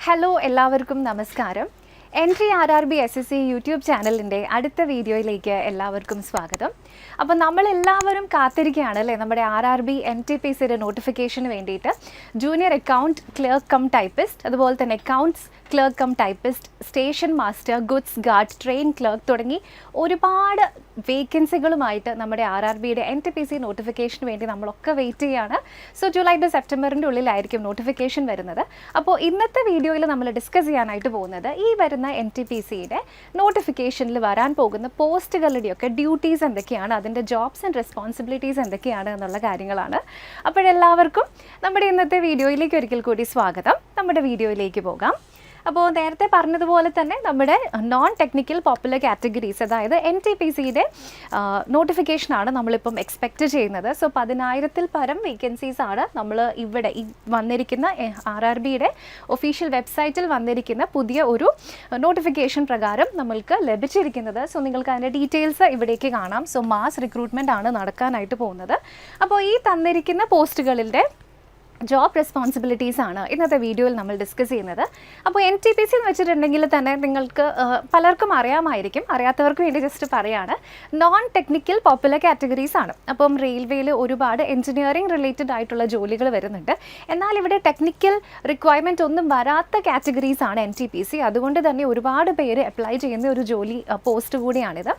Hello എല്ലാവർക്കും നമസ്കാരം. Entry RRB SSC YouTube ചാനലിൻ്റെ അടുത്ത വീഡിയോയിലേക്ക് എല്ലാവർക്കും സ്വാഗതം. അപ്പോൾ നമ്മളെല്ലാവരും കാത്തിരിക്കുകയാണ് അല്ലേ നമ്മുടെ RRB NTPCയുടെ നോട്ടിഫിക്കേഷന് വേണ്ടിയിട്ട്. Junior account clerk cum typist, അതുപോലെ തന്നെ accounts clerk cum typist, station master, goods guard, train clerk തുടങ്ങി ഒരുപാട് വേക്കൻസികളുമായിട്ട് നമ്മുടെ RRBയുടെ NTPC നോട്ടിഫിക്കേഷന് വേണ്ടി നമ്മളൊക്കെ വെയിറ്റ് ചെയ്യുകയാണ്. സോ ജൂലൈ ടു സെപ്റ്റംബറിൻ്റെ ഉള്ളിലായിരിക്കും നോട്ടിഫിക്കേഷൻ വരുന്നത്. അപ്പോൾ ഇന്നത്തെ വീഡിയോയിൽ നമ്മൾ ഡിസ്കസ് ചെയ്യാനായിട്ട് പോകുന്നത് ഈ വരുന്ന NTPCയുടെ നോട്ടിഫിക്കേഷനിൽ വരാൻ പോകുന്ന പോസ്റ്റുകളുടെയൊക്കെ ഡ്യൂട്ടീസ് എന്തൊക്കെയാണ്, അതിൻ്റെ ജോബ്സ് ആൻഡ് റെസ്പോൺസിബിലിറ്റീസ് എന്തൊക്കെയാണ് എന്നുള്ള കാര്യങ്ങളാണ്. അപ്പോഴെല്ലാവർക്കും നമ്മുടെ ഇന്നത്തെ വീഡിയോയിലേക്ക് ഒരിക്കൽ കൂടി സ്വാഗതം. നമ്മുടെ വീഡിയോയിലേക്ക് പോകാം. അപ്പോൾ നേരത്തെ പറഞ്ഞതുപോലെ തന്നെ നമ്മുടെ നോൺ ടെക്നിക്കൽ പോപ്പുലർ കാറ്റഗറീസ്, അതായത് NTPCയുടെ നോട്ടിഫിക്കേഷനാണ് നമ്മളിപ്പം എക്സ്പെക്റ്റ് ചെയ്യുന്നത്. സോ 10,000-ൽ പരം വേക്കൻസീസ് ആണ് നമ്മൾ ഇവിടെ ഈ വന്നിരിക്കുന്ന RRBയുടെ ഒഫീഷ്യൽ വെബ്സൈറ്റിൽ വന്നിരിക്കുന്ന പുതിയ ഒരു നോട്ടിഫിക്കേഷൻ പ്രകാരം നമ്മൾക്ക് ലഭിച്ചിരിക്കുന്നത്. സോ നിങ്ങൾക്ക് അതിൻ്റെ ഡീറ്റെയിൽസ് ഇവിടേക്ക് കാണാം. സോ മാസ് റിക്രൂട്ട്മെൻ്റ് ആണ് നടക്കാനായിട്ട് പോകുന്നത്. അപ്പോൾ ഈ തന്നിരിക്കുന്ന പോസ്റ്റുകളിലെ ജോബ് റെസ്പോൺസിബിലിറ്റീസ് ആണ് ഇന്നത്തെ വീഡിയോയിൽ നമ്മൾ ഡിസ്കസ് ചെയ്യുന്നത്. അപ്പോൾ NTPC എന്ന് വെച്ചിട്ടുണ്ടെങ്കിൽ തന്നെ നിങ്ങൾക്ക് പലർക്കും അറിയാമായിരിക്കും, അറിയാത്തവർക്ക് വേണ്ടി ജസ്റ്റ് പറയാണ്. നോൺ ടെക്നിക്കൽ പോപ്പുലർ കാറ്റഗറീസ് ആണ്. അപ്പം റെയിൽവേയിൽ ഒരുപാട് എഞ്ചിനീയറിംഗ് റിലേറ്റഡ് ആയിട്ടുള്ള ജോലികൾ വരുന്നുണ്ട്. എന്നാൽ ഇവിടെ ടെക്നിക്കൽ റിക്വയർമെൻറ്റ് ഒന്നും വരാത്ത കാറ്റഗറീസ് ആണ് NTPC. അതുകൊണ്ട് തന്നെ ഒരുപാട് പേര് അപ്ലൈ ചെയ്യുന്ന ഒരു ജോലി പോസ്റ്റ് കൂടിയാണിത്.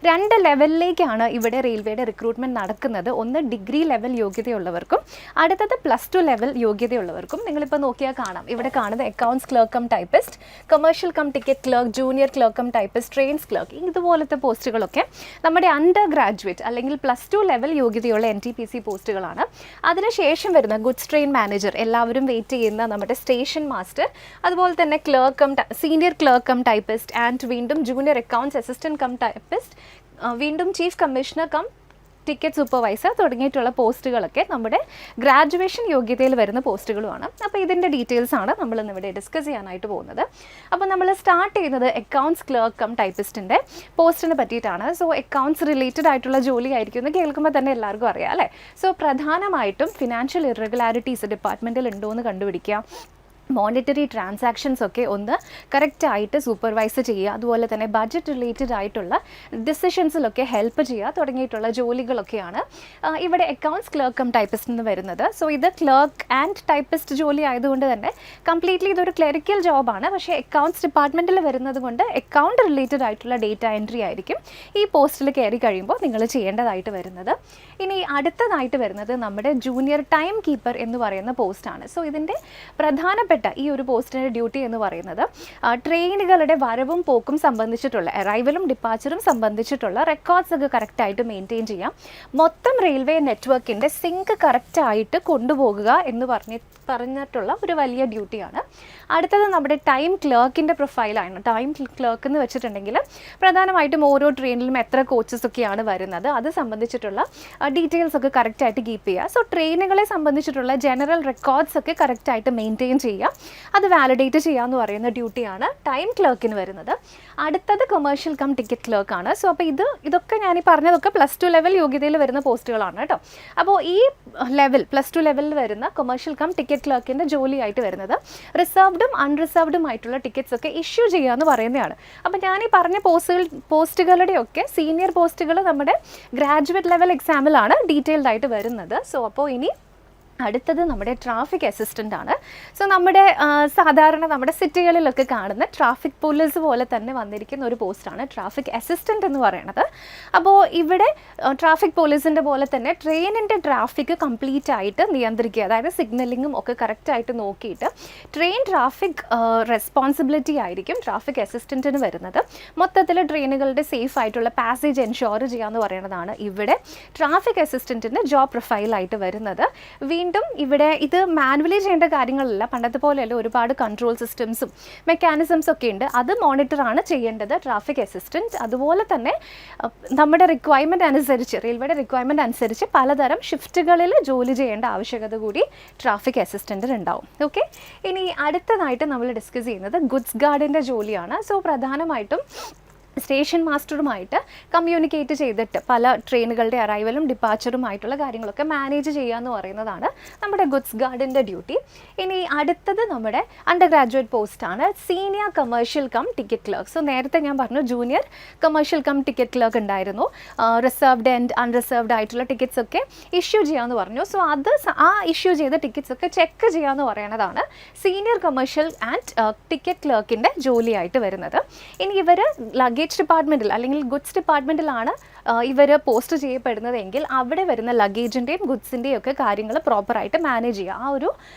2 ലെവലിലേക്കാണ് ഇവിടെ റെയിൽവേയുടെ റിക്രൂട്ട്മെൻറ്റ് നടക്കുന്നത്. ഒന്ന് ഡിഗ്രി ലെവൽ യോഗ്യതയുള്ളവർക്കും, അടുത്തത് +2 ലെവൽ യോഗ്യതയുള്ളവർക്കും. നിങ്ങളിപ്പോൾ നോക്കിയാൽ കാണാം, ഇവിടെ കാണുന്നത് accounts clerk cum typist, commercial cum ticket clerk, junior clerk cum typist, trains clerk, ഇതുപോലത്തെ പോസ്റ്റുകളൊക്കെ നമ്മുടെ അണ്ടർ ഗ്രാജുവേറ്റ് അല്ലെങ്കിൽ +2 ലെവൽ യോഗ്യതയുള്ള NTPC പോസ്റ്റുകളാണ്. അതിനുശേഷം വരുന്ന ഗുഡ്സ് ട്രെയിൻ മാനേജർ, എല്ലാവരും വെയിറ്റ് ചെയ്യുന്ന നമ്മുടെ സ്റ്റേഷൻ മാസ്റ്റർ, അതുപോലെ തന്നെ clerk cum senior clerk cum typist and വീണ്ടും junior accounts assistant cum typist, വീണ്ടും chief commissioner cum ticket supervisor തുടങ്ങിയിട്ടുള്ള പോസ്റ്റുകളൊക്കെ നമ്മുടെ ഗ്രാജുവേഷൻ യോഗ്യതയിൽ വരുന്ന പോസ്റ്റുകളുമാണ്. അപ്പോൾ ഇതിൻ്റെ ഡീറ്റെയിൽസ് ആണ് നമ്മളിന്ന് ഇവിടെ ഡിസ്കസ് ചെയ്യാനായിട്ട് പോകുന്നത്. അപ്പോൾ നമ്മൾ സ്റ്റാർട്ട് ചെയ്യുന്നത് അക്കൗണ്ട്സ് ക്ലർക്ക് കം ടൈപ്പിസ്റ്റിൻ്റെ പോസ്റ്റിനെ പറ്റിയിട്ടാണ്. സോ അക്കൗണ്ട്സ് റിലേറ്റഡ് ആയിട്ടുള്ള ജോലി ആയിരിക്കും എന്ന് കേൾക്കുമ്പോൾ തന്നെ എല്ലാവർക്കും അറിയാം അല്ലേ. സോ പ്രധാനമായിട്ടും ഫിനാൻഷ്യൽ ഇറഗുലാരിറ്റീസ് ഡിപ്പാർട്ട്മെൻറ്റിൽ ഉണ്ടോ എന്ന് കണ്ടുപിടിക്കുക, മോണിറ്ററി ട്രാൻസാക്ഷൻസ് ഒക്കെ ഒന്ന് കറക്റ്റായിട്ട് സൂപ്പർവൈസ് ചെയ്യുക, അതുപോലെ തന്നെ ബഡ്ജറ്റ് റിലേറ്റഡ് ആയിട്ടുള്ള ഡിസിഷൻസിലൊക്കെ ഹെൽപ്പ് ചെയ്യുക തുടങ്ങിയിട്ടുള്ള ജോലികളൊക്കെയാണ് ഇവിടെ അക്കൗണ്ട്സ് ക്ലർക്ക് കം ടൈപ്പിസ്റ്റ് എന്ന് വരുന്നത്. സോ ഇത് ക്ലർക്ക് ആൻഡ് ടൈപ്പിസ്റ്റ് ജോലി ആയതുകൊണ്ട് തന്നെ കംപ്ലീറ്റ്ലി ഇതൊരു ക്ലറിക്കൽ ജോബാണ്. പക്ഷേ അക്കൗണ്ട്സ് ഡിപ്പാർട്ട്മെൻറ്റിൽ വരുന്നത് കൊണ്ട് അക്കൗണ്ട് റിലേറ്റഡ് ആയിട്ടുള്ള ഡേറ്റ എൻട്രി ആയിരിക്കും ഈ പോസ്റ്റിൽ കയറി കഴിയുമ്പോൾ നിങ്ങൾ ചെയ്യേണ്ടതായിട്ട് വരുന്നത്. ഇനി അടുത്തതായിട്ട് വരുന്നത് നമ്മുടെ ജൂനിയർ ടൈം കീപ്പർ എന്ന് പറയുന്ന പോസ്റ്റാണ്. സോ ഇതിൻ്റെ പ്രധാനപ്പെട്ട ഈ ഒരു പോസ്റ്റിൻ്റെ ഡ്യൂട്ടി എന്ന് പറയുന്നത് ട്രെയിനുകളുടെ വരവും പോക്കും സംബന്ധിച്ചിട്ടുള്ള അറൈവലും ഡിപ്പാച്ചറും സംബന്ധിച്ചിട്ടുള്ള റെക്കോർഡ്സ് ഒക്കെ കറക്റ്റായിട്ട് മെയിൻറ്റെയിൻ ചെയ്യാം, മൊത്തം റെയിൽവേ നെറ്റ്വർക്കിൻ്റെ സിങ്ക് കറക്റ്റായിട്ട് കൊണ്ടുപോകുക എന്ന് പറഞ്ഞിട്ടുള്ള ഒരു വലിയ ഡ്യൂട്ടിയാണ്. അടുത്തത് നമ്മുടെ ടൈം ക്ലർക്കിൻ്റെ പ്രൊഫൈലാണ്. ടൈം ക്ലർക്ക് എന്ന് വെച്ചിട്ടുണ്ടെങ്കിൽ പ്രധാനമായിട്ടും ഓരോ ട്രെയിനിലും എത്ര കോച്ചസ് ഒക്കെയാണ് വരുന്നത് അത് സംബന്ധിച്ചിട്ടുള്ള ഡീറ്റെയിൽസ് ഒക്കെ കറക്റ്റായിട്ട് കീപ്പ് ചെയ്യുക. സോ ട്രെയിനുകളെ സംബന്ധിച്ചിട്ടുള്ള ജനറൽ റെക്കോർഡ്സ് ഒക്കെ കറക്റ്റായിട്ട് മെയിൻറ്റെയിൻ ചെയ്യുക, അത് വാലിഡേറ്റ് ചെയ്യുക എന്ന് പറയുന്ന ഡ്യൂട്ടിയാണ് ടൈം ക്ലർക്കിന് വരുന്നത്. അടുത്തത് കൊമേഴ്ഷ്യൽ കം ടിക്കറ്റ് ക്ലർക്കാണ്. സോ അപ്പോൾ ഇതൊക്കെ ഞാൻ ഈ പറഞ്ഞതൊക്കെ +2 ലെവൽ യോഗ്യതയിൽ വരുന്ന പോസ്റ്റുകളാണ് കേട്ടോ. അപ്പോൾ ഈ ലെവൽ +2 ലെവലിൽ വരുന്ന കൊമേഴ്ഷ്യൽ കം ടിക്കറ്റ് ക്ലർക്കിൻ്റെ ജോലിയായിട്ട് വരുന്നത് റിസർവ്ഡും അൺറിസർവ്ഡും ആയിട്ടുള്ള ടിക്കറ്റ്സ് ഒക്കെ ഇഷ്യൂ ചെയ്യുക എന്ന് പറയുന്നതാണ്. അപ്പോൾ ഞാൻ ഈ പറഞ്ഞ പോസ്റ്റുകളുടെയൊക്കെ സീനിയർ പോസ്റ്റുകൾ നമ്മുടെ ഗ്രാജുവേറ്റ് ലെവൽ എക്സാമിലാണ് ഡീറ്റെയിൽഡ് ആയിട്ട് വരുന്നത്. സോ അപ്പോൾ ഇനി അടുത്തത് നമ്മുടെ ട്രാഫിക് അസിസ്റ്റൻ്റ് ആണ്. സോ നമ്മുടെ സാധാരണ നമ്മുടെ സിറ്റികളിലൊക്കെ കാണുന്ന ട്രാഫിക് പോലീസ് പോലെ തന്നെ വന്നിരിക്കുന്ന ഒരു പോസ്റ്റാണ് ട്രാഫിക് അസിസ്റ്റൻ്റ് എന്ന് പറയുന്നത്. അപ്പോൾ ഇവിടെ ട്രാഫിക് പോലീസിൻ്റെ പോലെ തന്നെ ട്രെയിനിൻ്റെ ട്രാഫിക് കംപ്ലീറ്റ് ആയിട്ട് നിയന്ത്രിക്കുക, അതായത് സിഗ്നലിങ്ങും ഒക്കെ കറക്റ്റായിട്ട് നോക്കിയിട്ട് ട്രെയിൻ ട്രാഫിക് റെസ്പോൺസിബിലിറ്റി ആയിരിക്കും ട്രാഫിക് അസിസ്റ്റൻറ്റിന് വരുന്നത്. മൊത്തത്തിൽ ട്രെയിനുകളുടെ സേഫ് ആയിട്ടുള്ള പാസേജ് എൻഷുർ ചെയ്യുക എന്ന് പറയുന്നതാണ് ഇവിടെ ട്രാഫിക് അസിസ്റ്റൻറ്റിൻ്റെ ജോബ് പ്രൊഫൈലായിട്ട് വരുന്നത്. വീണ്ടും ഇവിടെ ഇത് മാനുവലി ചെയ്യേണ്ട കാര്യങ്ങളല്ല, പണ്ടത്തെ പോലെയല്ല, ഒരുപാട് കൺട്രോൾ സിസ്റ്റംസും മെക്കാനിസംസും ഒക്കെ ഉണ്ട്. അത് മോണിറ്ററാണ് ചെയ്യേണ്ടത് ട്രാഫിക് അസിസ്റ്റൻറ്റ്. അതുപോലെ തന്നെ നമ്മുടെ റിക്വയർമെൻറ്റ് അനുസരിച്ച്, റെയിൽവേയുടെ റിക്വയർമെൻറ്റ് അനുസരിച്ച് പലതരം ഷിഫ്റ്റുകളിൽ ജോലി ചെയ്യേണ്ട ആവശ്യകത കൂടി ട്രാഫിക് അസിസ്റ്റൻറ്റിന് ഉണ്ടാവും. ഓക്കെ, ഇനി അടുത്തതായിട്ട് നമ്മൾ ഡിസ്കസ് ചെയ്യുന്നത് ഗുഡ്സ് ഗാർഡിൻ്റെ ജോലിയാണ്. സോ പ്രധാനമായിട്ടും സ്റ്റേഷൻ മാസ്റ്ററുമായിട്ട് കമ്മ്യൂണിക്കേറ്റ് ചെയ്തിട്ട് പല ട്രെയിനുകളുടെ അറൈവലും ഡിപ്പാച്ചറുമായിട്ടുള്ള കാര്യങ്ങളൊക്കെ മാനേജ് ചെയ്യുക എന്ന് പറയുന്നതാണ് നമ്മുടെ ഗുഡ്സ് ഗാർഡിൻ്റെ ഡ്യൂട്ടി. ഇനി അടുത്തത് നമ്മുടെ അണ്ടർ ഗ്രാജുവേറ്റ് പോസ്റ്റാണ് senior commercial cum ticket clerk. So നേരത്തെ ഞാൻ പറഞ്ഞു junior commercial cum ticket clerk ഉണ്ടായിരുന്നു, റിസർവ്ഡ് ആൻഡ് അൺറിസർവ്ഡ് ആയിട്ടുള്ള ടിക്കറ്റ്സ് ഒക്കെ ഇഷ്യൂ ചെയ്യാമെന്ന് പറഞ്ഞു. സോ അത് ആ ഇഷ്യൂ ചെയ്ത ടിക്കറ്റ്സ് ഒക്കെ ചെക്ക് ചെയ്യാമെന്ന് പറയുന്നതാണ് സീനിയർ കമേഴ്ഷ്യൽ ആൻഡ് ടിക്കറ്റ് ക്ലർക്കിൻ്റെ ജോലിയായിട്ട് വരുന്നത്. ഇനി ഇവർ ലഗേജ് ഡിപ്പാർട്ട്മെൻറ്റിൽ അല്ലെങ്കിൽ ഗുഡ്സ് ഡിപ്പാർട്ട്മെൻറ്റിലാണ് ഇവർ പോസ്റ്റ് ചെയ്യപ്പെടുന്നതെങ്കിൽ അവിടെ വരുന്ന ലഗേജിൻ്റെയും ഗുഡ്സിൻ്റെയും ഒക്കെ കാര്യങ്ങൾ പ്രോപ്പറായിട്ട് മാനേജ് ചെയ്യുക. ആ ഒരു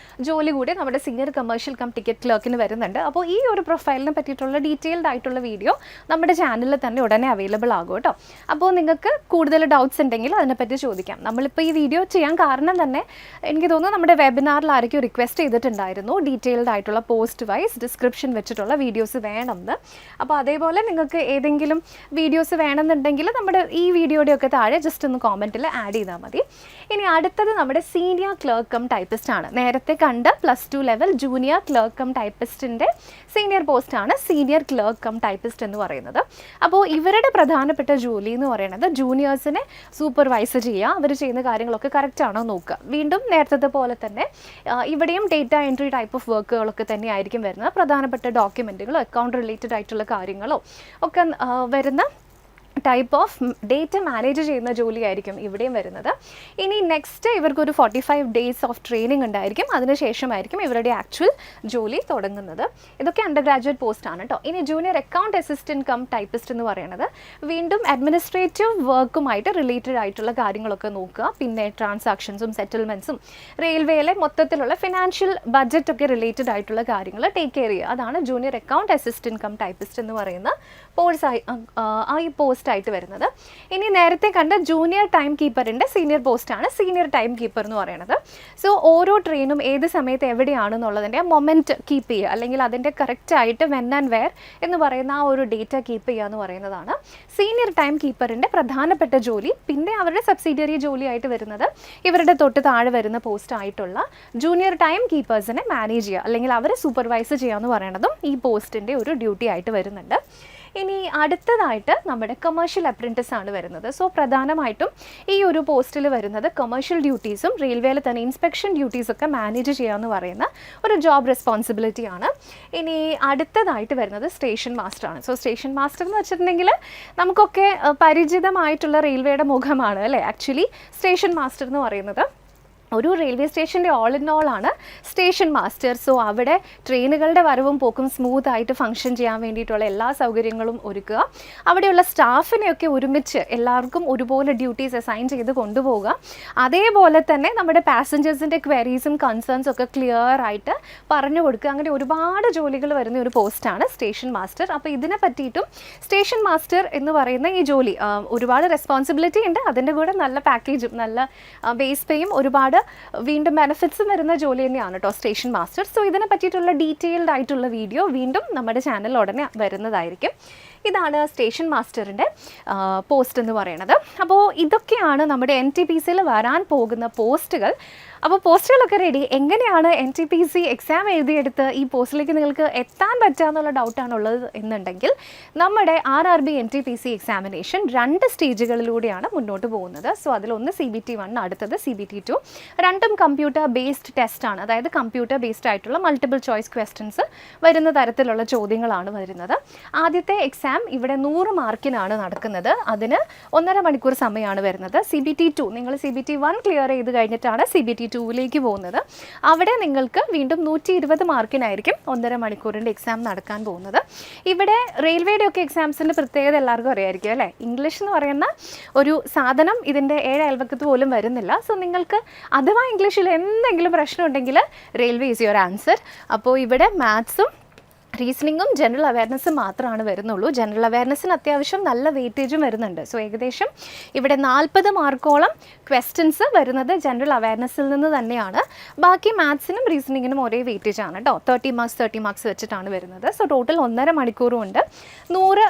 ജോലി കൂടി നമ്മുടെ സീനിയർ കമേഴ്ഷ്യൽ കം ടിക്കറ്റ് ക്ലർക്കിന് വരുന്നുണ്ട്. അപ്പോൾ ഈ ഒരു പ്രൊഫൈലിനെ പറ്റിയിട്ടുള്ള ഡീറ്റെയിൽഡ് ആയിട്ടുള്ള വീഡിയോ നമ്മുടെ ചാനലിൽ തന്നെ ഉടനെ അവൈലബിൾ ആകും കേട്ടോ. അപ്പോൾ നിങ്ങൾക്ക് കൂടുതൽ ഡൗട്ട്സ് ഉണ്ടെങ്കിൽ അതിനെപ്പറ്റി ചോദിക്കാം. നമ്മളിപ്പോൾ ഈ വീഡിയോ ചെയ്യാൻ കാരണം തന്നെ എനിക്ക് തോന്നുന്നു നമ്മുടെ വെബിനാറിൽ ആരൊക്കെയോ റിക്വസ്റ്റ് ചെയ്തിട്ടുണ്ടായിരുന്നു ഡീറ്റെയിൽഡ് ആയിട്ടുള്ള പോസ്റ്റ് വൈസ് ഡിസ്ക്രിപ്ഷൻ വെച്ചിട്ടുള്ള വീഡിയോസ് വേണമെന്ന്. അപ്പോൾ അതേപോലെ നിങ്ങൾക്ക് ഏതെങ്കിലും വീഡിയോസ് വേണമെന്നുണ്ടെങ്കിൽ നമ്മുടെ ഈ വീഡിയോയുടെയൊക്കെ താഴെ ജസ്റ്റ് ഒന്ന് കോമെൻറ്റിൽ ആഡ് ചെയ്താൽ മതി. ഇനി അടുത്തത് നമ്മുടെ സീനിയർ ക്ലർക്ക് കം ടൈപ്പിസ്റ്റ് ആണ്. നേരത്തെ കണ്ട +2 ലെവൽ ജൂനിയർ ക്ലർക്ക് കം ടൈപ്പിസ്റ്റിൻ്റെ സീനിയർ പോസ്റ്റാണ് സീനിയർ ക്ലർക്ക് കം ടൈപ്പിസ്റ്റ് എന്ന് പറയുന്നത്. അപ്പോൾ ഇവരുടെ പ്രധാനപ്പെട്ട ജോലി എന്ന് പറയുന്നത് ജൂനിയേഴ്സിനെ സൂപ്പർവൈസ് ചെയ്യുക, അവർ ചെയ്യുന്ന കാര്യങ്ങളൊക്കെ കറക്റ്റ് ആണോ നോക്കുക. വീണ്ടും നേരത്തെ പോലെ തന്നെ ഇവിടെയും ഡേറ്റ എൻട്രി ടൈപ്പ് ഓഫ് വർക്കുകളൊക്കെ തന്നെ ആയിരിക്കും വരുന്നത്. പ്രധാനപ്പെട്ട ഡോക്യുമെൻറ്റുകളോ അക്കൗണ്ട് റിലേറ്റഡ് ആയിട്ടുള്ള കാര്യങ്ങളോ ഒക്കെ വരുന്ന ടൈപ്പ് ഓഫ് ഡേറ്റ മാനേജ് ചെയ്യുന്ന ജോലിയായിരിക്കും ഇവിടെയും വരുന്നത്. ഇനി നെക്സ്റ്റ് ഇവർക്കൊരു 45 days ഓഫ് ട്രെയിനിങ് ഉണ്ടായിരിക്കും. അതിനുശേഷമായിരിക്കും ഇവരുടെ ആക്ച്വൽ ജോലി തുടങ്ങുന്നത്. ഇതൊക്കെ അണ്ടർ ഗ്രാജുവേറ്റ് പോസ്റ്റ് ആണ് കേട്ടോ. ഇനി junior account assistant cum typist എന്ന് പറയുന്നത് വീണ്ടും അഡ്മിനിസ്ട്രേറ്റീവ് വർക്കുമായിട്ട് റിലേറ്റഡ് ആയിട്ടുള്ള കാര്യങ്ങളൊക്കെ നോക്കുക. പിന്നെ ട്രാൻസാക്ഷൻസും സെറ്റിൽമെൻറ്റ്സും റെയിൽവേയിലെ മൊത്തത്തിലുള്ള ഫിനാൻഷ്യൽ ബഡ്ജറ്റൊക്കെ റിലേറ്റഡ് ആയിട്ടുള്ള കാര്യങ്ങൾ ടേക്ക് കെയർ ചെയ്യുക. അതാണ് junior account assistant cum typist എന്ന് പറയുന്ന ഈ പോസ്റ്റ് ആയിട്ട് വരുന്നത്. ഇനി നേരത്തെ കണ്ട ജൂനിയർ ടൈം കീപ്പറിൻ്റെ സീനിയർ പോസ്റ്റാണ് സീനിയർ ടൈം കീപ്പർ എന്ന് പറയുന്നത്. സോ ഓരോ ട്രെയിനും ഏത് സമയത്ത് എവിടെയാണെന്നുള്ളതിൻ്റെ മൊമെൻറ്റ് കീപ്പ് ചെയ്യുക, അല്ലെങ്കിൽ അതിൻ്റെ കറക്റ്റായിട്ട് വെൻ ആൻഡ് വെയർ എന്ന് പറയുന്ന ആ ഒരു ഡേറ്റ കീപ്പ് ചെയ്യുക എന്ന് പറയുന്നതാണ് സീനിയർ ടൈം കീപ്പറിൻ്റെ പ്രധാനപ്പെട്ട ജോലി. പിന്നെ അവരുടെ സബ്സിഡിയറി ജോലിയായിട്ട് വരുന്നത് ഇവരുടെ തൊട്ട് താഴെ വരുന്ന പോസ്റ്റ് ആയിട്ടുള്ള ജൂനിയർ ടൈം കീപ്പേഴ്സിനെ മാനേജ് ചെയ്യുക, അല്ലെങ്കിൽ അവരെ സൂപ്പർവൈസ് ചെയ്യുക എന്ന് പറയുന്നതും ഈ പോസ്റ്റിൻ്റെ ഒരു ഡ്യൂട്ടി ആയിട്ട് വരുന്നുണ്ട്. ഇനി അടുത്തതായിട്ട് നമ്മുടെ കമേഴ്ഷ്യൽ അപ്രൻറ്റിസ് ആണ് വരുന്നത്. സോ പ്രധാനമായിട്ടും ഈ ഒരു പോസ്റ്റിൽ വരുന്നത് കമേഴ്ഷ്യൽ ഡ്യൂട്ടീസും റെയിൽവേയിൽ തന്നെ ഇൻസ്പെക്ഷൻ ഡ്യൂട്ടീസൊക്കെ മാനേജ് ചെയ്യാമെന്ന് പറയുന്ന ഒരു ജോബ് റെസ്പോൺസിബിലിറ്റിയാണ്. ഇനി അടുത്തതായിട്ട് വരുന്നത് സ്റ്റേഷൻ മാസ്റ്റർ ആണ്. സോ സ്റ്റേഷൻ മാസ്റ്റർ എന്ന് വെച്ചിട്ടുണ്ടെങ്കിൽ നമുക്കൊക്കെ പരിചിതമായിട്ടുള്ള റെയിൽവേയുടെ മുഖമാണ് അല്ലേ ആക്ച്വലി സ്റ്റേഷൻ മാസ്റ്റർ എന്ന് പറയുന്നത്. ഒരു റെയിൽവേ സ്റ്റേഷൻ്റെ ഓൾ ഇൻ ഓൾ ആണ് സ്റ്റേഷൻ മാസ്റ്റർ. സോ അവിടെ ട്രെയിനുകളുടെ വരവും പോക്കും സ്മൂത്ത് ആയിട്ട് ഫംഗ്ഷൻ ചെയ്യാൻ വേണ്ടിയിട്ടുള്ള എല്ലാ സൗകര്യങ്ങളും ഒരുക്കുക. അവിടെയുള്ള സ്റ്റാഫിനെയൊക്കെ ഒരുമിച്ച് എല്ലാവർക്കും ഒരുപോലെ ഡ്യൂട്ടീസ് അസൈൻ ചെയ്ത് കൊണ്ടുപോവുക. അതേപോലെ തന്നെ നമ്മുടെ പാസഞ്ചേഴ്സിൻ്റെ ക്വയറീസും കൺസേൺസും ഒക്കെ ക്ലിയർ ആയിട്ട് പറഞ്ഞു കൊടുക്കുക. അങ്ങനെ ഒരുപാട് ജോലികൾ വരുന്ന ഒരു പോസ്റ്റാണ് സ്റ്റേഷൻ മാസ്റ്റർ. അപ്പോൾ ഇതിനെ പറ്റിയിട്ടും സ്റ്റേഷൻ മാസ്റ്റർ എന്ന് പറയുന്ന ഈ ജോലി ഒരുപാട് റെസ്പോൺസിബിലിറ്റി ഉണ്ട്. അതിൻ്റെ കൂടെ നല്ല പാക്കേജും നല്ല ബേസ് പേയും ഒരുപാട് വീണ്ടും ബെനിഫിറ്റ്സും വരുന്ന ജോലി തന്നെയാണ് കേട്ടോ സ്റ്റേഷൻ മാസ്റ്റർ. സോ ഇതിനെ പറ്റിയിട്ടുള്ള ഡീറ്റെയിൽഡ് ആയിട്ടുള്ള വീഡിയോ വീണ്ടും നമ്മുടെ ചാനലിൽ ഉടനെ വരുന്നതായിരിക്കും. ഇതാണ് സ്റ്റേഷൻ മാസ്റ്ററിൻ്റെ പോസ്റ്റ് എന്ന് പറയുന്നത്. അപ്പോൾ ഇതൊക്കെയാണ് നമ്മുടെ NTPCയിൽ വരാൻ പോകുന്ന പോസ്റ്റുകൾ. അപ്പോൾ പോസ്റ്റുകളൊക്കെ റെഡി. എങ്ങനെയാണ് NTPC എക്സാം എഴുതിയെടുത്ത് ഈ പോസ്റ്റിലേക്ക് നിങ്ങൾക്ക് എത്താൻ പറ്റുക എന്നുള്ള ഡൗട്ടാണുള്ളത് എന്നുണ്ടെങ്കിൽ നമ്മുടെ RRB NTPC എക്സാമിനേഷൻ 2 സ്റ്റേജുകളിലൂടെയാണ് മുന്നോട്ട് പോകുന്നത്. സോ അതിലൊന്ന് CBT1, അടുത്തത് CBT2. രണ്ടും കമ്പ്യൂട്ടർ ബേസ്ഡ് ടെസ്റ്റാണ്. അതായത് കമ്പ്യൂട്ടർ ബേസ്ഡ് ആയിട്ടുള്ള മൾട്ടിപ്പിൾ ചോയ്സ് ക്വസ്റ്റ്യൻസ് വരുന്ന തരത്തിലുള്ള ചോദ്യങ്ങളാണ് വരുന്നത്. ആദ്യത്തെ എക്സാം ഇവിടെ 100 മാർക്കിനാണ് നടക്കുന്നത്. അതിന് 1.5 മണിക്കൂർ സമയമാണ് വരുന്നത്. CBT2 നിങ്ങൾ CBT1 ക്ലിയർ ചെയ്ത് കഴിഞ്ഞിട്ടാണ് CBT2ലേക്ക് പോകുന്നത്. അവിടെ നിങ്ങൾക്ക് വീണ്ടും 120 മാർക്കിനായിരിക്കും 1.5 മണിക്കൂറിൻ്റെ എക്സാം നടക്കാൻ പോകുന്നത്. ഇവിടെ റെയിൽവേയുടെ ഒക്കെ എക്സാംസിൻ്റെ പ്രത്യേകത എല്ലാവർക്കും അറിയായിരിക്കും അല്ലേ. ഇംഗ്ലീഷ് എന്ന് പറയുന്ന ഒരു സാധനം ഇതിൻ്റെ 7 അയൽവക്കത്ത് പോലും വരുന്നില്ല. സോ നിങ്ങൾക്ക് അഥവാ ഇംഗ്ലീഷിൽ എന്തെങ്കിലും പ്രശ്നം ഉണ്ടെങ്കിൽ റെയിൽവേ ഈസ് യുവർ ആൻസർ. അപ്പോൾ ഇവിടെ മാത്സും റീസണിങ്ങും ജനറൽ അവയർനെസ്സും മാത്രമാണ് വരുന്നുള്ളൂ. ജനറൽ അവയർനെസ്സിന് അത്യാവശ്യം നല്ല വെയിറ്റേജും വരുന്നുണ്ട്. സോ ഏകദേശം ഇവിടെ 40 മാർക്കോളം ക്വസ്റ്റ്യൻസ് വരുന്നത് ജനറൽ അവയർനെസ്സിൽ നിന്ന് തന്നെയാണ്. ബാക്കി മാത്സിനും റീസണിങ്ങിനും ഒരേ വെയിറ്റേജ് ആണ് കേട്ടോ. 30 മാർക്സ് വെച്ചിട്ടാണ് വരുന്നത്. സോ ടോട്ടൽ 1.5 മണിക്കൂറും ഉണ്ട്. 100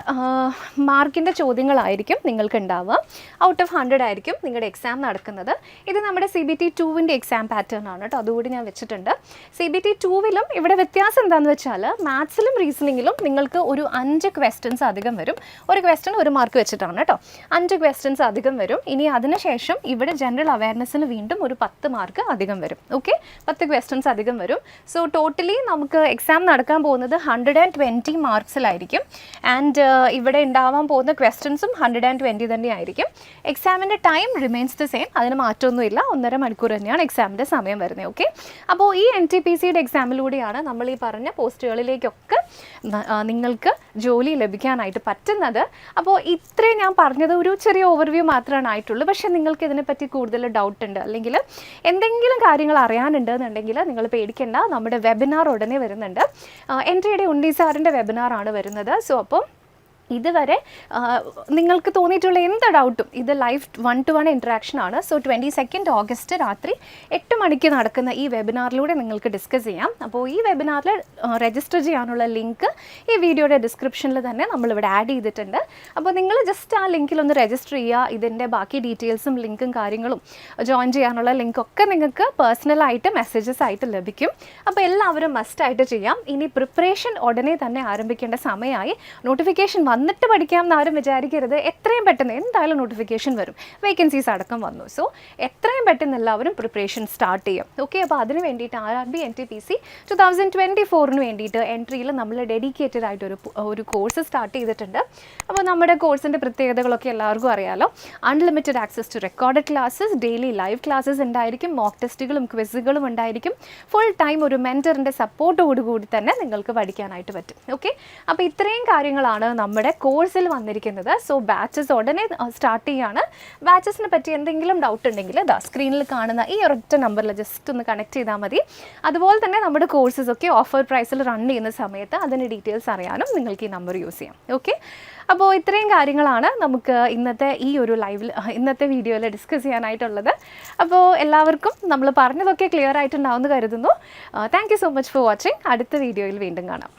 മാർക്കിൻ്റെ ചോദ്യങ്ങളായിരിക്കും നിങ്ങൾക്ക് ഉണ്ടാവുക. ഔട്ട് ഓഫ് 100 ആയിരിക്കും നിങ്ങളുടെ എക്സാം നടക്കുന്നത്. ഇത് നമ്മുടെ CBT2വിൻ്റെ എക്സാം പാറ്റേൺ ആണ് കേട്ടോ. അതുകൂടി ഞാൻ വെച്ചിട്ടുണ്ട്. CBT2വിലും ഇവിടെ വ്യത്യാസം എന്താണെന്ന് വെച്ചാൽ മാത്സ് മാത്സിലും റീസണിങ്ങിലും നിങ്ങൾക്ക് ഒരു 5 ക്വസ്റ്റ്യൻസ് അധികം വരും. ഒരു ക്വസ്റ്റ്യൻ 1 മാർക്ക് വെച്ചിട്ടാണ് കേട്ടോ. 5 ക്വസ്റ്റ്യൻസ് അധികം വരും. ഇനി അതിനുശേഷം ഇവിടെ ജനറൽ അവയർനെസ്സിന് വീണ്ടും ഒരു 10 മാർക്ക് അധികം വരും. ഓക്കെ, 10 ക്വസ്റ്റ്യൻസ് അധികം വരും. സോ ടോട്ടലി നമുക്ക് എക്സാം നടക്കാൻ പോകുന്നത് 120 മാർക്സിലായിരിക്കും. ആൻഡ് ഇവിടെ ഉണ്ടാവാൻ പോകുന്ന ക്വസ്റ്റ്യൻസും 120 തന്നെയായിരിക്കും. എക്സാമിൻ്റെ ടൈം റിമെയിൻസ് ദ സെയിം, അതിന് മാറ്റമൊന്നുമില്ല. 1.5 മണിക്കൂർ തന്നെയാണ് എക്സാമിൻ്റെ സമയം വരുന്നത്. ഓക്കെ, അപ്പോൾ ഈ NTPCയുടെ എക്സാമിലൂടെയാണ് നമ്മൾ ഈ പറഞ്ഞ പോസ്റ്റുകളിലേക്കൊക്കെ നിങ്ങൾക്ക് ജോലി ലഭിക്കാനായിട്ട് പറ്റുന്നത്. അപ്പോൾ ഇത്രയും ഞാൻ പറഞ്ഞത് ഒരു ചെറിയ ഓവർവ്യൂ മാത്രമാണ് ആയിട്ടുള്ളൂ. പക്ഷേ നിങ്ങൾക്ക് ഇതിനെപ്പറ്റി കൂടുതൽ ഡൗട്ട് ഉണ്ട്, അല്ലെങ്കിൽ എന്തെങ്കിലും കാര്യങ്ങൾ അറിയാനുണ്ട് എന്നുണ്ടെങ്കിൽ നിങ്ങൾ പേടിക്കേണ്ട. നമ്മുടെ വെബിനാർ ഉടനെ വരുന്നുണ്ട്. എൻട്രിയുടെ ഉണ്ണി സാറിൻ്റെ വെബിനാറാണ് വരുന്നത്. സോ അപ്പോൾ ഇതുവരെ നിങ്ങൾക്ക് തോന്നിയിട്ടുള്ള എന്ത് ഡൗട്ടും ഇത് ലൈവ് 1-to-1 ഇൻട്രാക്ഷൻ ആണ്. സോ 22 ഓഗസ്റ്റ് രാത്രി 8 മണിക്ക് നടക്കുന്ന ഈ വെബിനാറിലൂടെ നിങ്ങൾക്ക് ഡിസ്കസ് ചെയ്യാം. അപ്പോൾ ഈ വെബിനാറിൽ രജിസ്റ്റർ ചെയ്യാനുള്ള ലിങ്ക് ഈ വീഡിയോയുടെ ഡിസ്ക്രിപ്ഷനിൽ തന്നെ നമ്മളിവിടെ ആഡ് ചെയ്തിട്ടുണ്ട്. അപ്പോൾ നിങ്ങൾ ജസ്റ്റ് ആ ലിങ്കിൽ ഒന്ന് രജിസ്റ്റർ ചെയ്യുക. ഇതിൻ്റെ ബാക്കി ഡീറ്റെയിൽസും ലിങ്കും കാര്യങ്ങളും ജോയിൻ ചെയ്യാനുള്ള ലിങ്കൊക്കെ നിങ്ങൾക്ക് പേഴ്സണലായിട്ട് മെസ്സേജസ് ആയിട്ട് ലഭിക്കും. അപ്പോൾ എല്ലാവരും മസ്റ്റായിട്ട് ചെയ്യാം. ഇനി പ്രിപ്പറേഷൻ ഉടനെ തന്നെ ആരംഭിക്കേണ്ട സമയമായി. നോട്ടിഫിക്കേഷൻ വന്നിട്ട് പഠിക്കാം എന്നാരും വിചാരിക്കരുത്. എത്രയും പെട്ടെന്ന് എന്തായാലും നോട്ടിഫിക്കേഷൻ വരും, വേക്കൻസീസ് അടക്കം വന്നു. സോ എത്രയും പെട്ടെന്ന് എല്ലാവരും പ്രിപ്പറേഷൻ സ്റ്റാർട്ട് ചെയ്യും. ഓക്കെ, അപ്പോൾ അതിന് വേണ്ടിയിട്ട് RRB NTPC 2024 വേണ്ടിയിട്ട് എൻട്രിയിൽ നമ്മൾ ഡെഡിക്കേറ്റഡ് ആയിട്ട് ഒരു കോഴ്സ് സ്റ്റാർട്ട് ചെയ്തിട്ടുണ്ട്. അപ്പോൾ നമ്മുടെ കോഴ്സിൻ്റെ പ്രത്യേകതകളൊക്കെ എല്ലാവർക്കും അറിയാമല്ലോ. Unlimited access to recorded classes, daily live classes ഉണ്ടായിരിക്കും, മോക്ക് ടെസ്റ്റുകളും ക്വിസുകളും ഉണ്ടായിരിക്കും. ഫുൾ ടൈം ഒരു മെൻറ്ററിൻ്റെ സപ്പോർട്ടോടുകൂടി തന്നെ നിങ്ങൾക്ക് പഠിക്കാനായിട്ട് പറ്റും. ഓക്കെ, അപ്പോൾ ഇത്രയും കാര്യങ്ങളാണ് നമ്മുടെ കോഴ്സിൽ വന്നിരിക്കുന്നത്. സോ ബാച്ചസ് ഉടനെ സ്റ്റാർട്ട് ചെയ്യാണ്. ബാച്ചസിനെ പറ്റി എന്തെങ്കിലും ഡൗട്ട് ഉണ്ടെങ്കിൽ സ്ക്രീനിൽ കാണുന്ന ഈ ഒരൊറ്റ നമ്പറിൽ ജസ്റ്റ് ഒന്ന് കണക്ട് ചെയ്താൽ മതി. അതുപോലെ തന്നെ നമ്മുടെ കോഴ്സസ് ഒക്കെ ഓഫർ പ്രൈസിൽ റൺ ചെയ്യുന്ന സമയത്ത് അതിൻ്റെ ഡീറ്റെയിൽസ് അറിയാനും നിങ്ങൾക്ക് ഈ നമ്പർ യൂസ് ചെയ്യാം. ഓക്കെ, അപ്പോൾ ഇത്രയും കാര്യങ്ങളാണ് നമുക്ക് ഇന്നത്തെ വീഡിയോയിൽ ഡിസ്കസ് ചെയ്യാനായിട്ടുള്ളത്. അപ്പോൾ എല്ലാവർക്കും നമ്മൾ പറഞ്ഞതൊക്കെ ക്ലിയർ ആയിട്ടുണ്ടാവുമെന്ന് കരുതുന്നു. Thank you so much for watching. അടുത്ത വീഡിയോയിൽ വീണ്ടും കാണാം.